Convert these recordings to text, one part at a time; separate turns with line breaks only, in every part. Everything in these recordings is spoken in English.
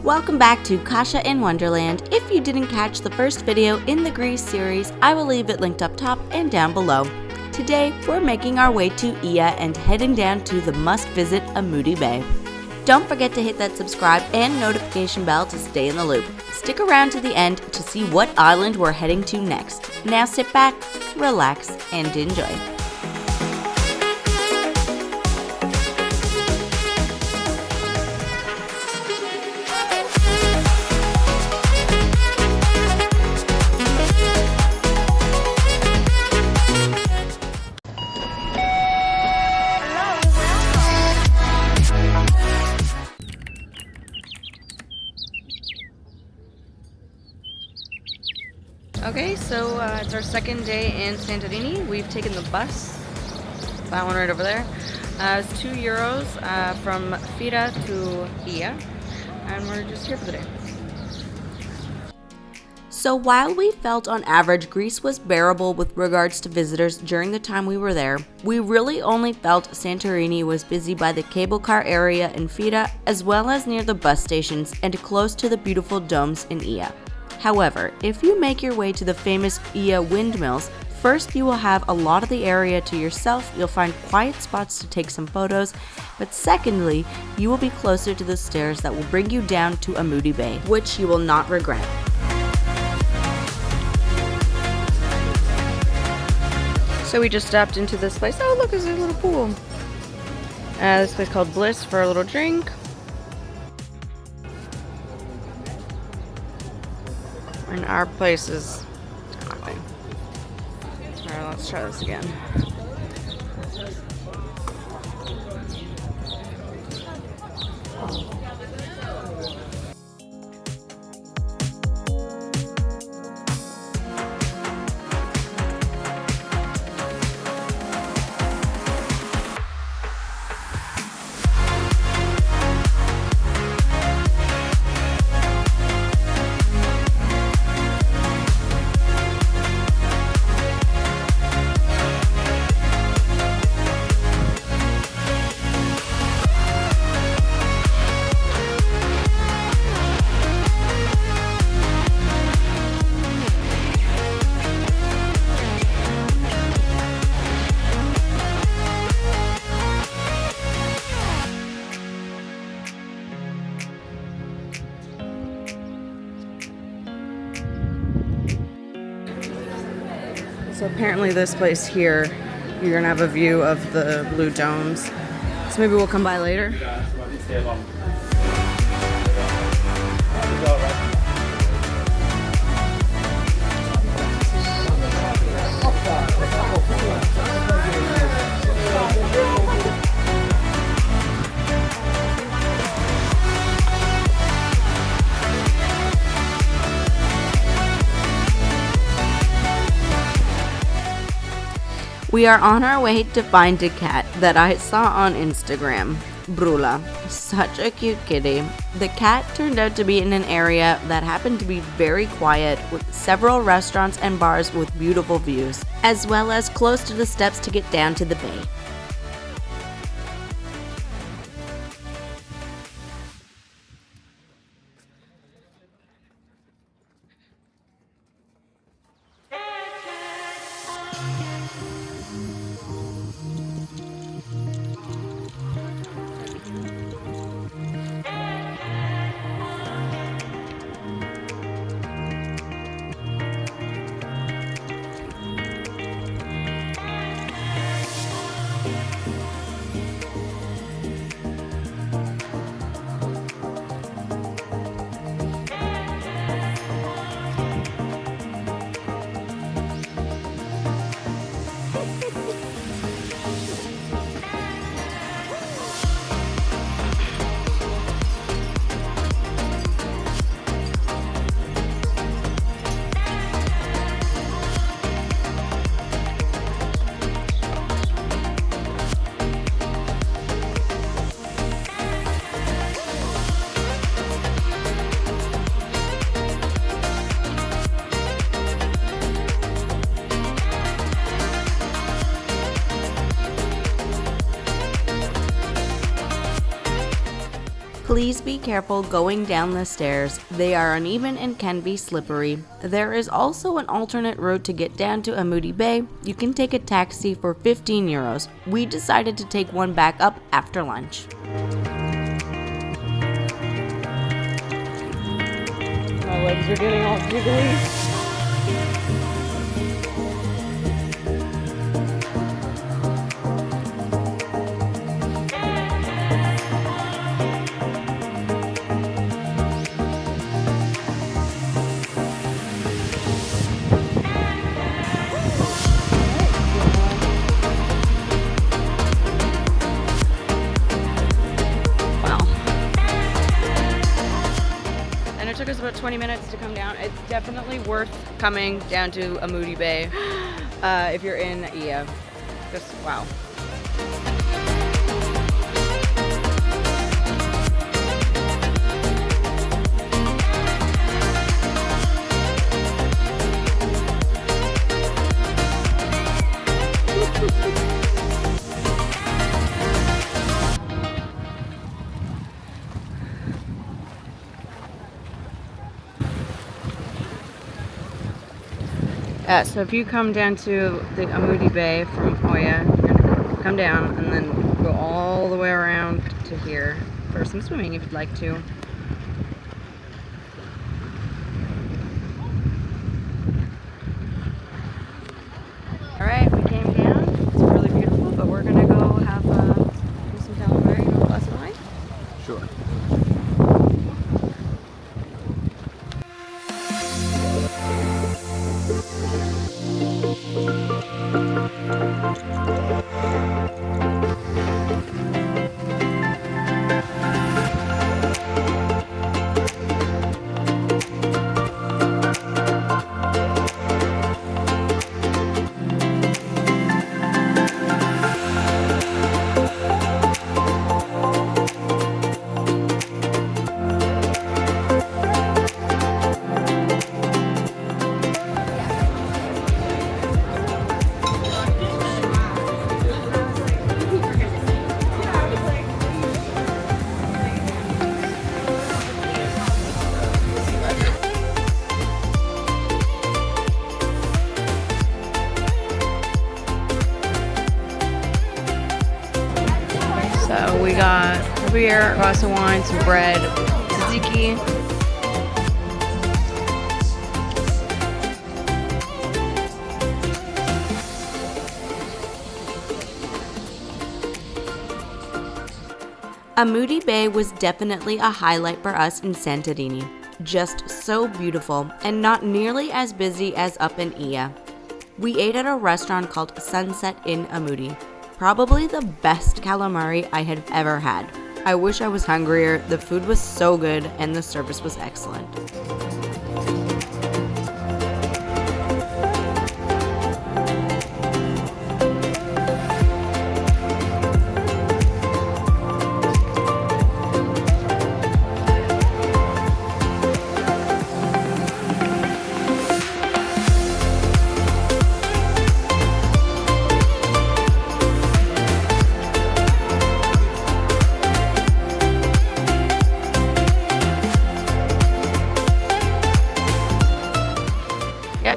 Welcome back to Kasha in Wonderland. If you didn't catch the first video in the Greece series, I will leave it linked up top and down below. Today, we're making our way to Ia and heading down to the must-visit Ammoudi Bay. Don't forget to hit that subscribe and notification bell to stay in the loop. Stick around to the end to see what island we're heading to next. Now sit back, relax, and enjoy. Okay, so it's our second day in Santorini. We've taken the bus, that one right over there. It's €2 from Fira to Ia, and we're just here for the day. So while we felt on average Greece was bearable with regards to visitors during the time we were there, we really only felt Santorini was busy by the cable car area in Fira, as well as near the bus stations and close to the beautiful domes in Ia. However, if you make your way to the famous Ia windmills, first you will have a lot of the area to yourself, you'll find quiet spots to take some photos, but secondly, you will be closer to the stairs that will bring you down to Ammoudi Bay, which you will not regret. So we just stopped into this place. Oh look, there's a little pool. This place called Bliss for a little drink. And our place is coffee. Alright, let's try this again. So apparently this place here, you're gonna have a view of the blue domes. So maybe we'll come by later. We are on our way to find a cat that I saw on Instagram, Brula. Such a cute kitty. The cat turned out to be in an area that happened to be very quiet, with several restaurants and bars with beautiful views, as well as close to the steps to get down to the bay. Please be careful going down the stairs. They are uneven and can be slippery. There is also an alternate route to get down to Ammoudi Bay. You can take a taxi for 15 euros. We decided to take one back up after lunch.
My legs are getting all jiggly. It took us about 20 minutes to come down. It's definitely worth coming down to Ammoudi Bay if you're in Ia. Just wow. So if you come down to the Ammoudi Bay from Oya, you're gonna come down and then go all the way around to here for some swimming if you'd like to. Alright, we came down. It's really beautiful, but we're gonna go have do some calamari and a glass of wine.
Sure.
So we got a beer, a glass of wine, some bread, tzatziki.
Ammoudi Bay was definitely a highlight for us in Santorini. Just so beautiful and not nearly as busy as up in Ia. We ate at a restaurant called Sunset in Ammoudi. Probably the best calamari I had ever had. I wish I was hungrier. The food was so good and the service was excellent.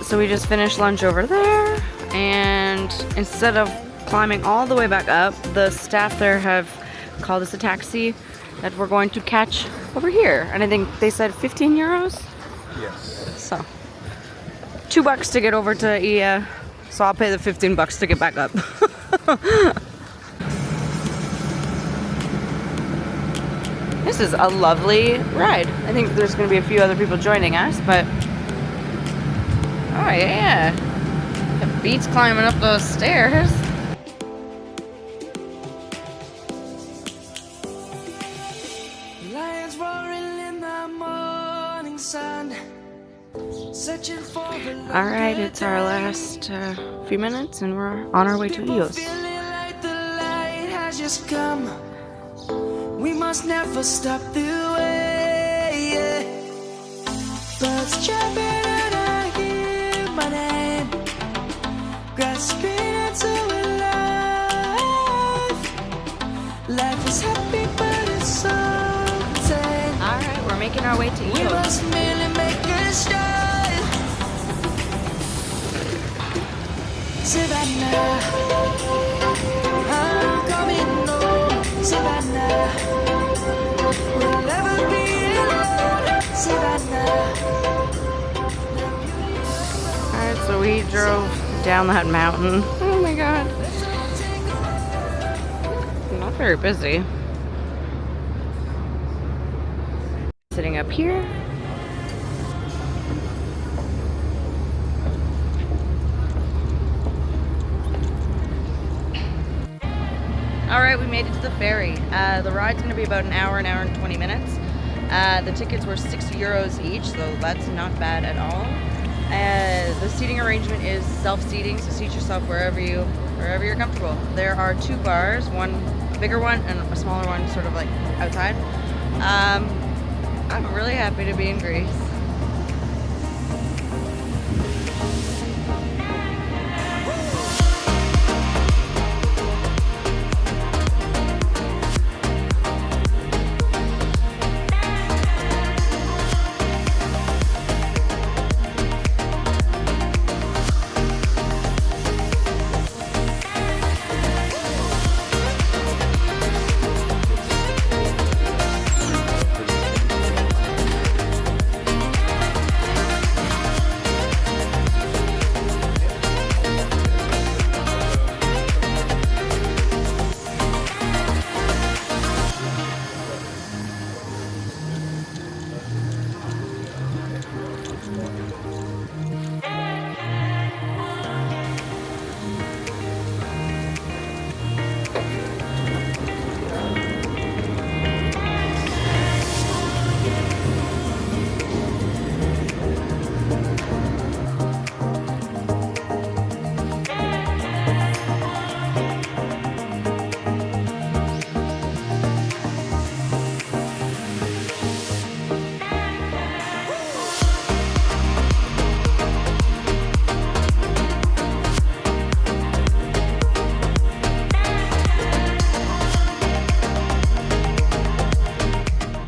So we just finished lunch over there, and instead of climbing all the way back up, the staff there have called us a taxi that we're going to catch over here. And I think they said 15 euros?
Yes.
So, $2 to get over to Ia, so I'll pay the 15 bucks to get back up. This is a lovely ride. I think there's going to be a few other people joining us, but oh yeah, the beats climbing up those stairs.
Lions roaring in the morning sun. Searching for the
All right, it's our last few minutes, and we're on our way to Ios.
feeling like the light has just come. We must never stop the way. Yeah. Birds chirping and I hear my name. Grass green and so alive. Life is happy but it's so sad.
making our way to
We
Eos.
must merely make a start. Savannah, I'm coming home. Savannah, we'll never be alone. Savannah.
Alright, so we drove down that mountain. Oh my god. Not very busy. Sitting up here. Alright, we made it to the ferry. The ride's going to be about an hour and 20 minutes. The tickets were €6 each, so that's not bad at all. The seating arrangement is self-seating, so seat yourself wherever you're comfortable. There are 2 bars, one bigger one and a smaller one sort of like outside. I'm really happy to be in Greece.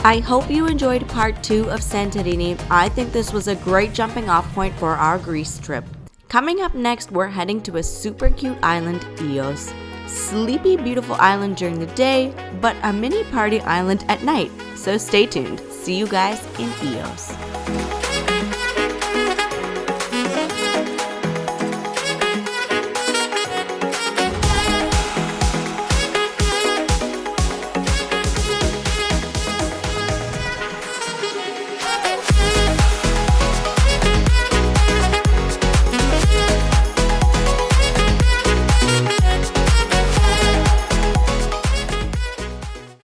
I hope you enjoyed part 2 of Santorini. I think this was a great jumping off point for our Greece trip. Coming up next, we're heading to a super cute island, Eos. Sleepy, beautiful island during the day, but a mini party island at night. So stay tuned. See you guys in Eos.